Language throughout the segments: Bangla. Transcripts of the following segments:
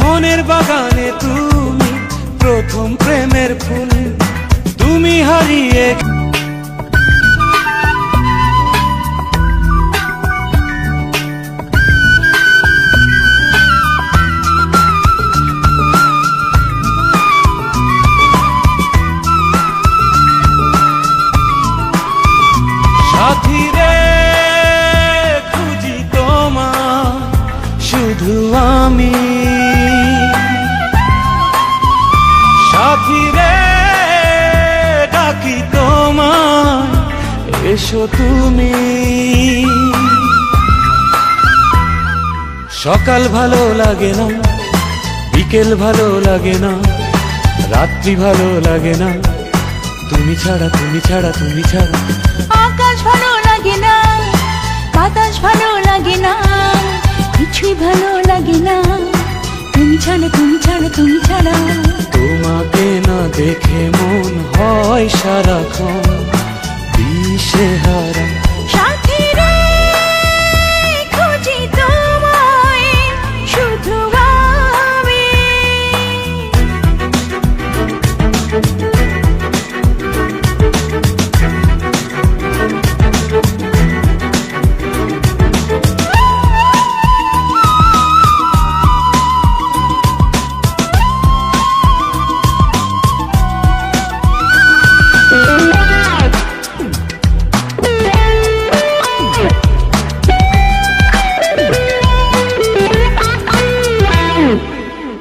মনের বাগানে তুমি প্রথম প্রেমের ফুল, তুমি হারিয়ে সাথী রে খুঁজি তোমার শুধু আমি, সাথী রে ডাকি তোমার এসো তুমি। সকাল ভালো লাগে না, বিকেল ভালো লাগে না, রাত্রি ভালো লাগে না, তুমি ছাড়া তুমি ছাড়া তুমি ছাড়া। আকাশ ভালো লাগে না, বাতাস ভালো লাগে না, কিছুই ভালো লাগে না, তুমি ছাড়া তুমি ছাড়া তুমি ছাড়া। তোমাকে না দেখে মন হয় সারাক্ষণ দিশেহারা। সাথী রে খুঁজি তোমায় শুধু আমি।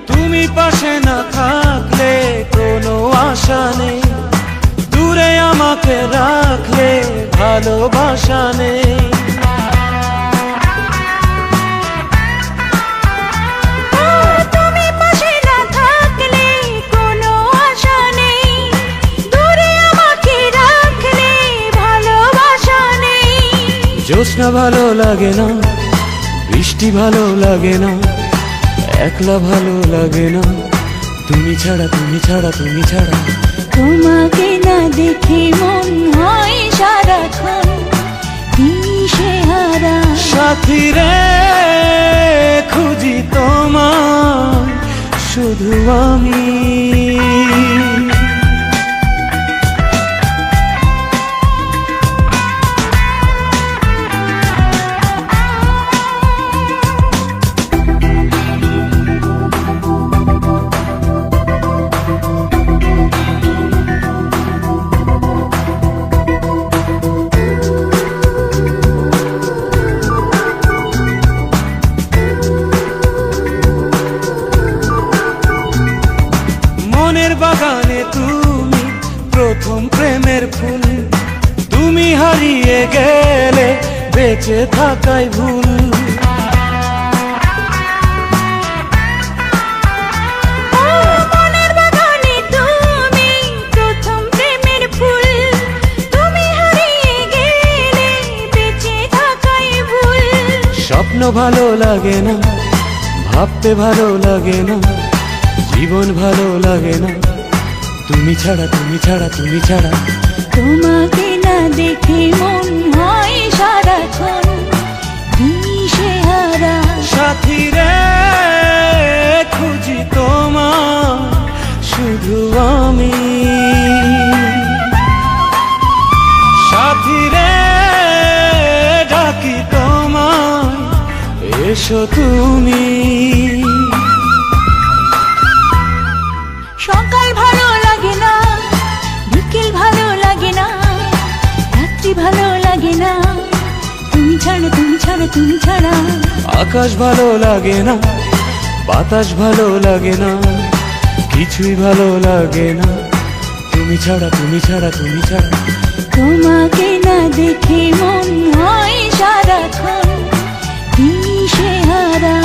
তুমি পাশে না থাকলে কোনো আশা নেই, দূরে আমাকে রাখলে ভালোবাসা নেই। তুমি পাশে না থাকলে কোনো আশা নেই, দূরে আমাকে রাখলে ভালোবাসা নেই। জ্যোৎস্না ভালো লাগে না, বৃষ্টি ভালো লাগে না, একলা ভালো লাগে না, তুমি ছাড়া তুমি ছাড়া তুমি ছাড়া। তোমাকে না দেখে মন হয় সারাক্ষণ দিশেহারা। সাথী রে খুঁজি তোমার শুধু আমি। মনের বাগানে তুমি প্রথম প্রেমের ফুল, তুমি হারিয়ে গেলে বেঁচে থাকাই ভুল। মনের বাগানে তুমি প্রথম প্রেমের ফুল, তুমি হারিয়ে গেলে বেঁচে থাকাই ভুল। স্বপ্ন ভালো লাগে না, ভাবতে ভালো লাগে না, জীবন ভালো লাগে না, তুমি ছাড়া তুমি ছাড়া তুমি ছাড়া। তোমাকে না দেখে মন হয় সারাক্ষণ দিশেহারা। সাথী রে খুঁজি তোমার শুধু আমি, সাথী রে ডাকি তোমার এসো তুমি। সকাল ভালো লাগে না, বিকেল ভালো লাগে না, রাত্রি ভালো লাগে না, তুমি ছাড়া তুমি ছাড়া তুমি ছাড়া। আকাশ ভালো লাগে না, বাতাস ভালো লাগে না, কিছুই ভালো লাগে না, তুমি ছাড়া তুমি ছাড়া তুমি ছাড়া। তোমাকে না দেখে মন হয় সারাক্ষণ দিশেহারা।